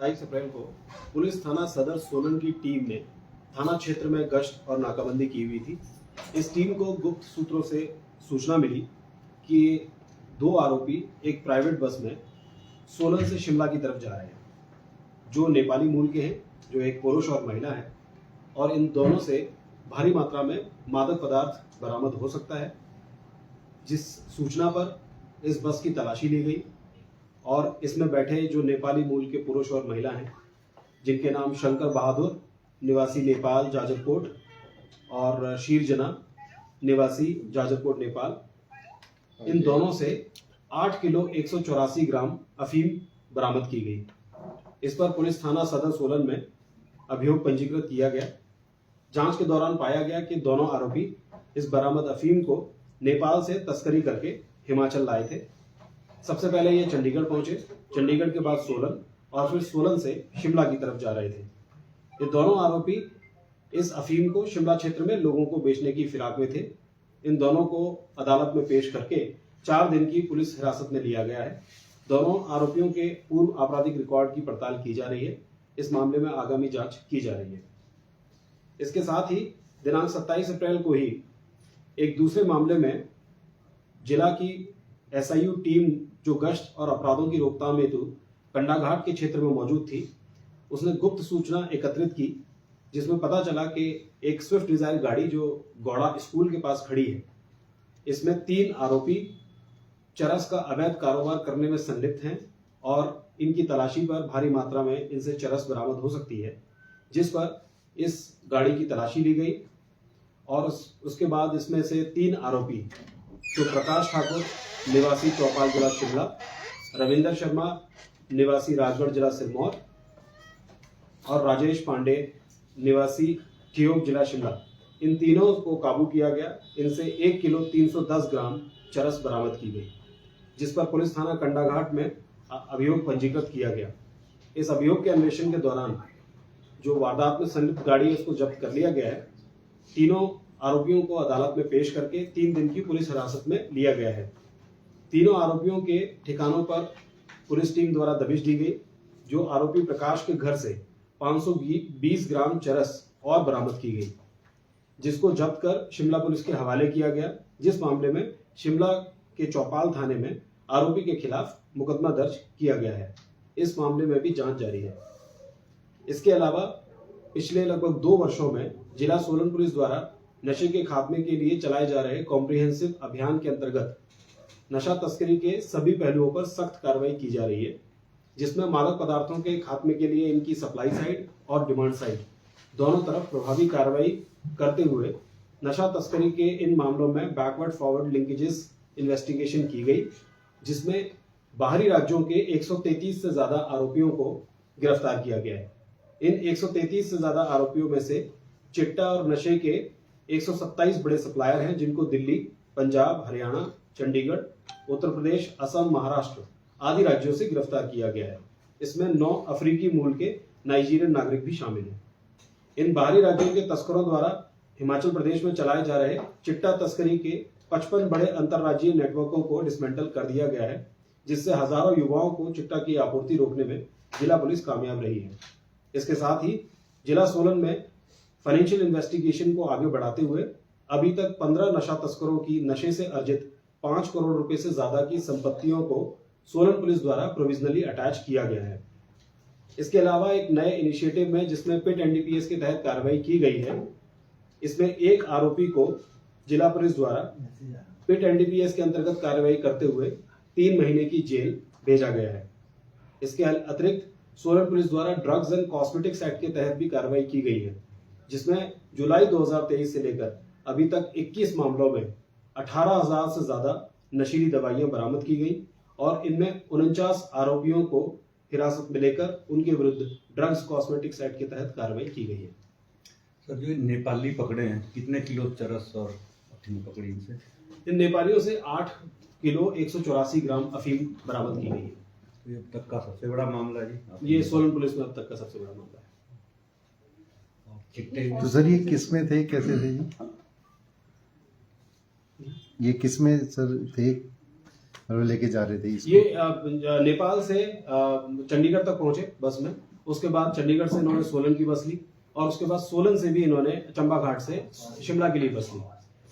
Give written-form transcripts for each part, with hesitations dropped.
22 अप्रैल को पुलिस थाना सदर सोलन की टीम ने थाना क्षेत्र में गश्त और नाकाबंदी की हुई थी। इस टीम को गुप्त सूत्रों से सूचना मिली कि दो आरोपी एक प्राइवेट बस में सोलन से शिमला की तरफ जा रहे हैं, जो नेपाली मूल के हैं, जो एक पुरुष और महिला है, और इन दोनों से भारी मात्रा में मादक पदार्थ बरामद हो सकता है। जिस सूचना पर इस बस की तलाशी ली गई और इसमें बैठे जो नेपाली मूल के पुरुष और महिला हैं, जिनके नाम शंकर बहादुर निवासी नेपाल जाजरकोट और शीरजना निवासी जाजरकोट नेपाल, इन दोनों से 8 किलो 184 ग्राम अफीम बरामद की गई। इस पर पुलिस थाना सदर सोलन में अभियोग पंजीकृत किया गया। जांच के दौरान पाया गया कि दोनों आरोपी इस बरामद अफीम को नेपाल से तस्करी करके हिमाचल लाए थे। सबसे पहले ये चंडीगढ़ पहुंचे, चंडीगढ़ के बाद सोलन और फिर सोलन से शिमला की तरफ जा रहे थे। ये दोनों आरोपी इस अफीम को शिमला क्षेत्र में लोगों को बेचने की फिराक में थे। इन दोनों को अदालत में पेश करके 4 दिन की पुलिस हिरासत में लिया गया है। दोनों आरोपियों के पूर्व आपराधिक रिकॉर्ड की पड़ताल की जा रही है। इस मामले में आगामी जांच की जा रही है। इसके साथ ही दिनांक 27 अप्रैल को ही एक दूसरे मामले में जिला की एसआईयू टीम जो गश्त और अपराधों की रोकथाम हेतु कंडाघाट के क्षेत्र में मौजूद थी, उसने गुप्त सूचना एकत्रित की, जिसमें पता चला कि एक स्विफ्ट डिजायर गाड़ी जो गौड़ा स्कूल के पास खड़ी है, इसमें 3 आरोपी चरस का अवैध कारोबार करने में संलिप्त हैं और इनकी तलाशी पर भारी मात्रा में इनसे चरस बरामद हो सकती है। जिस पर इस गाड़ी की तलाशी ली गई और उसके बाद इसमें से 3 आरोपी जो प्रकाश ठाकुर निवासी चौपाल जिला शिमला, रविंदर शर्मा निवासी राजगढ़ जिला सिरमौर और राजेश पांडे निवासी ठियोग जिला शिमला, इन तीनों को काबू किया गया। इनसे 1 किलो 310 ग्राम चरस बरामद की गई, जिस पर पुलिस थाना कंडाघाट में अभियोग पंजीकृत किया गया। इस अभियोग के अन्वेषण के दौरान जो वारदात में संलिप्त गाड़ी है उसको जब्त कर लिया गया है। तीनों आरोपियों को अदालत में पेश करके 3 दिन की पुलिस हिरासत में लिया गया है। तीनों आरोपियों के ठिकानों पर पुलिस टीम द्वारा दबिश दी गई। जो आरोपी प्रकाश के घर से 520 ग्राम चरस और बरामद की गई, जिसको जब्त कर शिमला पुलिस के हवाले किया गया, जिस मामले में शिमला के चौपाल थाने में आरोपी के खिलाफ मुकदमा दर्ज किया गया है। इस मामले में भी जांच जारी है। इसके अलावा पिछले लगभग 2 वर्षों में जिला सोलन पुलिस द्वारा नशे के खात्मे के लिए चलाए जा रहे कॉम्प्रिहेंसिव अभियान के अंतर्गत नशा तस्करी के सभी पहलुओं पर सख्त कार्रवाई की जा रही है, जिसमें मादक पदार्थों के खात्मे के लिए इनकी सप्लाई साइड और डिमांड साइड दोनों तरफ प्रभावी कार्रवाई करते हुए नशा तस्करी के इन मामलों में बैकवर्ड फॉरवर्ड लिंकेजेस इन्वेस्टिगेशन की गई, जिसमें बाहरी राज्यों के 133 से ज्यादा आरोपियों को गिरफ्तार किया गया है। इन 133 से ज्यादा आरोपियों में से चिट्टा और नशे के 127 बड़े सप्लायर हैं, जिनको दिल्ली, पंजाब, हरियाणा, चंडीगढ़, उत्तर प्रदेश, असम, महाराष्ट्र आदि राज्यों से गिरफ्तार किया गया है। इसमें 9 अफ्रीकी मूल के नाइजीरियन नागरिक भी शामिल हैं। इन बाहरी राज्यों के तस्करों द्वारा हिमाचल प्रदेश में चलाए जा रहे चिट्टा तस्करी के 55 बड़े अंतर्राज्यीय नेटवर्कों को डिसमेंटल कर दिया गया है, जिससे हजारों युवाओं को चिट्टा की आपूर्ति रोकने में जिला पुलिस कामयाब रही है। इसके साथ ही जिला सोलन में फाइनेंशियल इन्वेस्टिगेशन को आगे बढ़ाते हुए अभी तक 15 नशा तस्करों की नशे से अर्जित 5 करोड़ रुपए से ज्यादा की संपत्तियों को सोलन पुलिस द्वारा प्रोविजनली अटैच किया गया है। इसके अलावा एक नए इनिशिएटिव में जिसमें पिट एनडीपीएस के तहत कार्रवाई की गई है, इसमें एक आरोपी को जिला पुलिस द्वारा पिट एनडीपीएस के अंतर्गत कार्रवाई करते हुए 3 महीने की जेल भेजा गया है। इसके अतिरिक्त सोलन पुलिस द्वारा ड्रग्स एंड कॉस्मेटिक्स एक्ट के तहत भी कार्रवाई की गई है, जिसमें जुलाई 2023 से लेकर अभी तक 21 मामलों में 18,000 से ज्यादा नशीली दवाइयां बरामद की गई और इनमें 49 आरोपियों को हिरासत में लेकर उनके विरुद्ध ड्रग्स कॉस्मेटिक्स एक्ट के तहत कार्रवाई की गई है। सर, जो नेपाली पकड़े हैं, कितने किलो चरस और अफीम पकड़ी इनसे? इन नेपालियों से 8 किलो 184 ग्राम अफीम बरामद की गई है। तो ये अब तक का सबसे बड़ा मामला है जी। ये सोलन पुलिस में अब तक का सबसे बड़ा मामला है। चिट्टे तो सर ये किस में थे, कैसे थे जी? ये किस में सर थे? और वो लेके जा रहे थे इसको। ये नेपाल से चंडीगढ़ तक पहुंचे बस में। उसके बाद चंडीगढ़ से इन्होंने सोलन की बस ली और उसके बाद सोलन से भी इन्होंने चंबा घाट से शिमला के लिए बस ली।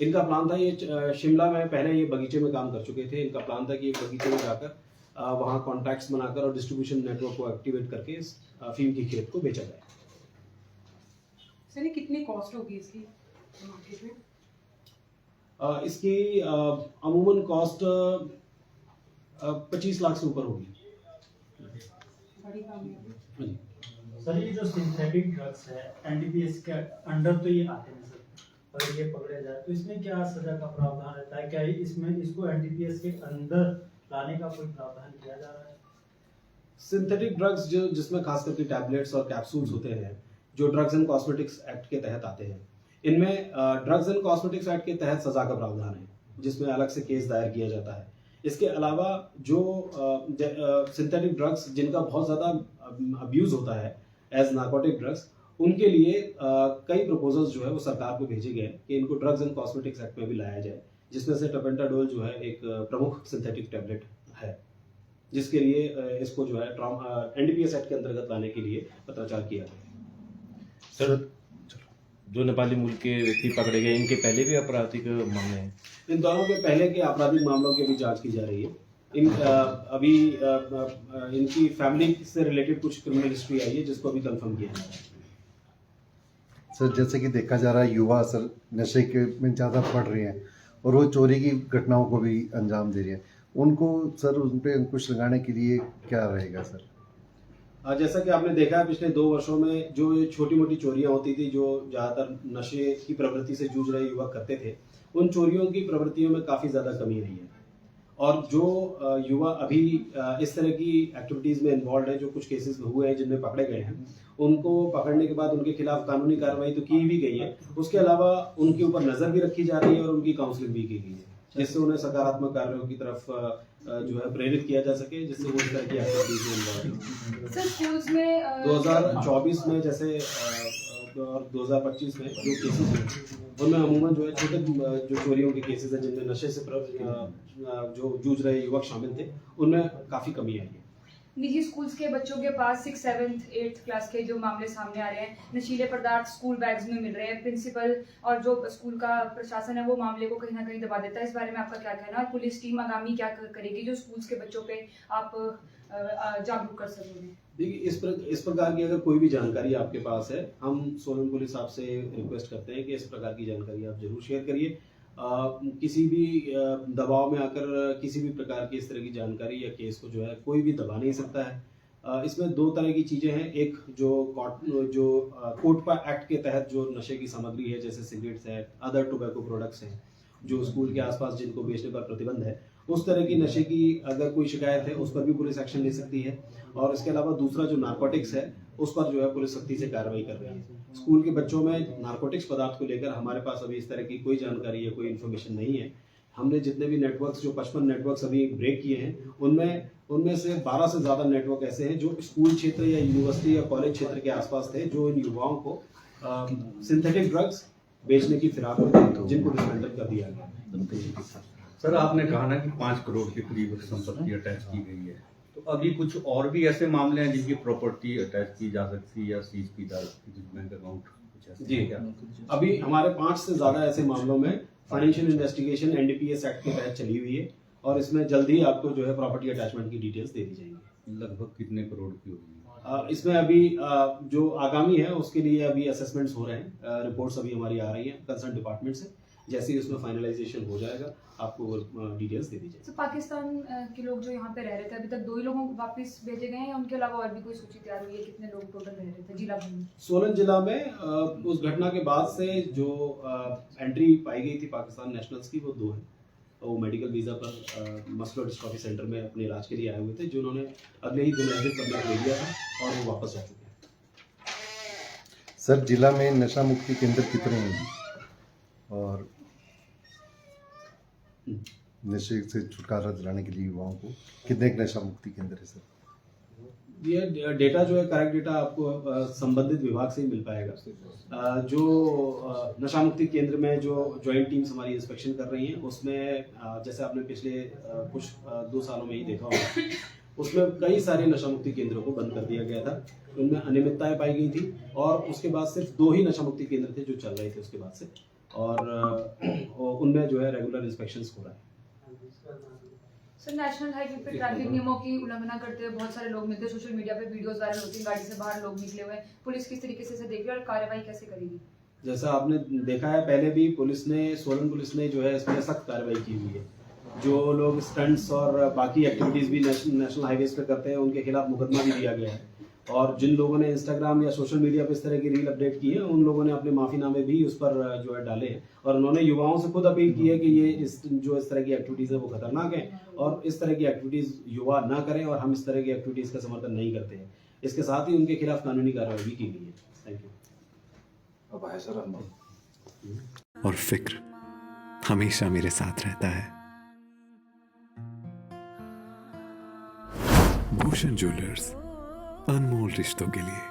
इनका प्लान था ये शिमला में पहले ये बगीचे में काम कर चुके थे। इनका प्लान था कि ये बगीचे में जाकर वहाँ कॉन्टैक्ट्स बनाकर और डिस्ट्रीब्यूशन नेटवर्क को एक्टिवेट करके इस अफीम की खेत को बेचा जाए। सर, कितनी कॉस्ट होगी इसकी मार्केट में? इसकी अमूमन कॉस्ट 25 लाख से ऊपर होगी। बड़ी कामयाबी। हाँ जी। सर, ये जो सिंथेटिक ड्रग्स है एनडीपीएस के अंडर तो ये आते हैं सर, अगर ये पकड़े जाए तो इसमें क्या सजा का प्रावधान रहता है? क्या इसमें इसको एनडीपीएस के अंदर लाने का कोई प्रावधान किया जा रहा है? सिंथेटिक ड्रग्स जो जिसमें खास करके टैबलेट्स और कैप्सूल्स होते हैं, जो ड्रग्स एंड कॉस्मेटिक्स एक्ट के तहत आते हैं, इनमें ड्रग्स एंड कॉस्मेटिक्स एक्ट के तहत सजा का प्रावधान है, जिसमें अलग से केस दायर किया जाता है। इसके अलावा जो सिंथेटिक ड्रग्स जिनका बहुत ज़्यादा अब्यूज होता है एज नार्कोटिक ड्रग्स, उनके लिए कई प्रपोजल्स जो है वो सरकार को भेजे गए कि इनको ड्रग्स एंड कॉस्मेटिक्स एक्ट में भी लाया जाए, जिसमें से टपेंटाडोल जो है एक प्रमुख सिंथेटिक टैबलेट है, जिसके लिए इसको जो है एनडीपीएस एक्ट के अंतर्गत लाने के लिए पत्राचार किया गया। सर, जो नेपाली मूल के व्यक्ति पकड़े गए, इनके पहले भी आपराधिक मामले हैं? इन दोनों के पहले के आपराधिक मामलों की भी जांच की जा रही है। अभी इनकी फैमिली से रिलेटेड कुछ क्रिमिनल हिस्ट्री आई है, जिसको अभी कंफर्म किया है। सर, जैसे कि देखा जा रहा है युवा सर नशे के में ज़्यादा पड़ रहे हैं और वो चोरी की घटनाओं को भी अंजाम दे रहे हैं, उनको सर उन पर अंकुश लगाने के लिए क्या रहेगा सर? जैसा कि आपने देखा है पिछले 2 वर्षों में जो ये छोटी मोटी चोरियां होती थी, जो ज़्यादातर नशे की प्रवृत्ति से जूझ रहे युवक करते थे, उन चोरियों की प्रवृत्तियों में काफ़ी ज़्यादा कमी आई है। और जो युवा अभी इस तरह की एक्टिविटीज़ में इन्वॉल्व है, जो कुछ केसेस में हुए हैं जिनमें पकड़े गए हैं, उनको पकड़ने के बाद उनके खिलाफ कानूनी कार्रवाई तो की भी गई है, उसके अलावा उनके ऊपर नज़र भी रखी जा रही है और उनकी काउंसलिंग भी की गई है, जिससे उन्हें सकारात्मक कार्यों की तरफ जो है प्रेरित किया जा सके, जिससे वो इस तरह की एक्टिविटीज में इन्वॉल्व हो। सर, स्कूल्स में 2024 में जैसे और 2025 में जो केसेस हैं, उनमें अमूमन जो है छोटे जो चोरियों के केसेस हैं जिनमें नशे से जो जूझ रहे युवक शामिल थे, उनमें काफ़ी कमी आई है। निजी स्कूल्स के बच्चों के पास 6, 7, 8 क्लास के जो मामले सामने आ रहे हैं, नशीले पदार्थ स्कूल बैग्स में मिल रहे हैं, प्रिंसिपल और जो स्कूल का प्रशासन है वो मामले को कहीं ना कहीं दबा देता है, इस बारे में आपका क्या कहना है? और पुलिस टीम आगामी क्या करेगी जो स्कूल्स के बच्चों पे आप जागरूक कर सकोगे? देखिए, इस प्रकार की अगर कोई भी जानकारी आपके पास है, हम सोलन पुलिस आपसे रिक्वेस्ट करते हैं कि इस प्रकार की जानकारी आप जरूर शेयर करिए। किसी भी दबाव में आकर किसी भी प्रकार की इस तरह की जानकारी या केस को जो है कोई भी दबा नहीं सकता है। इसमें 2 तरह की चीज़ें हैं। एक जो कोटपा एक्ट के तहत जो नशे की सामग्री है, जैसे सिगरेट्स है, अदर टोबैको प्रोडक्ट्स हैं, जो स्कूल के आसपास जिनको बेचने पर प्रतिबंध है, उस तरह की नशे की अगर कोई शिकायत है उस पर भी पुलिस एक्शन ले सकती है। और इसके अलावा दूसरा जो नार्कोटिक्स है, उस पर जो है पुलिस सख्ती से कार्रवाई कर रही है। स्कूल के बच्चों में नार्कोटिक्स पदार्थ को लेकर हमारे पास अभी इस तरह की कोई जानकारी या कोई इन्फॉर्मेशन नहीं है। हमने जितने भी नेटवर्क्स, जो 55 नेटवर्क्स अभी ब्रेक किए हैं, उनमें से 12 से ज़्यादा नेटवर्क ऐसे हैं जो स्कूल क्षेत्र या यूनिवर्सिटी या कॉलेज क्षेत्र के आसपास थे, जो इन युवाओं को सिंथेटिक ड्रग्स बेचने की फिराक में थे, जिनको डिसमेंटल कर दिया गया। सर, आपने कहा ना कि 5 करोड़ के करीब संपत्ति अटैच की गई है, तो अभी कुछ और भी ऐसे मामले हैं जिनकी प्रॉपर्टी अटैच की जा सकती है या सीज की जा सकती है, बैंक अकाउंट कुछ ऐसे जी, क्या? अभी हमारे 5 से ज़्यादा ऐसे मामलों में फाइनेंशियल इन्वेस्टिगेशन एनडीपीएस एक्ट के तहत चली हुई है, और इसमें जल्दी आपको जो है प्रॉपर्टी अटैचमेंट की डिटेल्स दे दी जाएंगी। लगभग कितने करोड़ की होगी? इसमें अभी जो आगामी है उसके लिए अभी असेसमेंट्स हो रहे हैं, रिपोर्ट्स अभी हमारी आ रही हैं कंसर्न डिपार्टमेंट से। जैसे ही उसमें फाइनलाइजेशन हो जाएगा आपको डिटेल्स दे दी जाएगी। तो पाकिस्तान के लोग जो यहाँ पे रह रहे थे, अभी तक 2 ही लोगों को वापस भेजे गए हैं या उनके अलावा और भी कोई सूची तैयार हुई है? कितने लोग टोटल रह रहे थे जिला भर में? सोलन जिला में उस घटना के बाद से जो एंट्री पाई गई थी पाकिस्तान नेशनल्स की, वो 2 हैं। वो मेडिकल वीज़ा पर मस्कुलर डिस्ट्रॉफी सेंटर में अपने इलाज के लिए आए हुए थे, जिन्होंने अगले ही दिन एग्जिट परमिट ले लिया था और वो वापस जा चुके हैं। सर, जिला में नशा मुक्ति केंद्र कितने हैं और नशे से छुटकारा दिलाने के लिए युवाओं को कितने नशा मुक्ति केंद्र है सर? ये डेटा जो है करेक्ट डेटा आपको संबंधित विभाग से ही मिल पाएगा। जो नशा मुक्ति केंद्र में जो जॉइंट टीम्स हमारी इंस्पेक्शन कर रही हैं उसमें जैसे आपने पिछले कुछ 2 सालों में ही देखा होगा, उसमें कई सारे नशा मुक्ति केंद्रों को बंद कर दिया गया था। उनमें अनियमितताएं पाई गई थी और उसके बाद सिर्फ 2 ही नशा मुक्ति केंद्र थे जो चल रहे थे उसके बाद से, और उनमें जो है रेगुलर इंस्पेक्शंस हो रहा है। सर, नेशनल हाईवे पे ट्रैफिक नियमों की उल्लंघना करते हुए बहुत सारे लोग मिलते हैं, सोशल मीडिया पे वीडियोस वायरल होती हैं, गाड़ी से बाहर लोग निकले हुए हैं। पुलिस किस तरीके से इसे देख रही है और कार्रवाई कैसे करेगी? जैसा आपने देखा है पहले भी सोलन पुलिस ने जो है इसमें सख्त कार्रवाई की हुई है। जो लोग स्टंट्स और बाकी एक्टिविटीज भी नेशनल हाईवेज पे करते हैं उनके खिलाफ मुकदमा भी दिया गया है, और जिन लोगों ने इंस्टाग्राम या सोशल मीडिया पे इस तरह की रील अपडेट की है उन लोगों ने अपने माफीनामे भी उस पर जो है डाले हैं, और उन्होंने युवाओं से खुद अपील की है कि ये इस तरह की एक्टिविटीज है वो खतरनाक है और इस तरह की एक्टिविटीज युवा ना करें, और हम इस तरह की एक्टिविटीज का समर्थन नहीं करते हैं। इसके साथ ही उनके खिलाफ कानूनी कार्रवाई भी की गई है। Thank you. अब आए सर हम और फिक्र हमेशा मेरे साथ रहता है। भूषण ज्वेलर्स, अनमोल रिश्तों के लिए।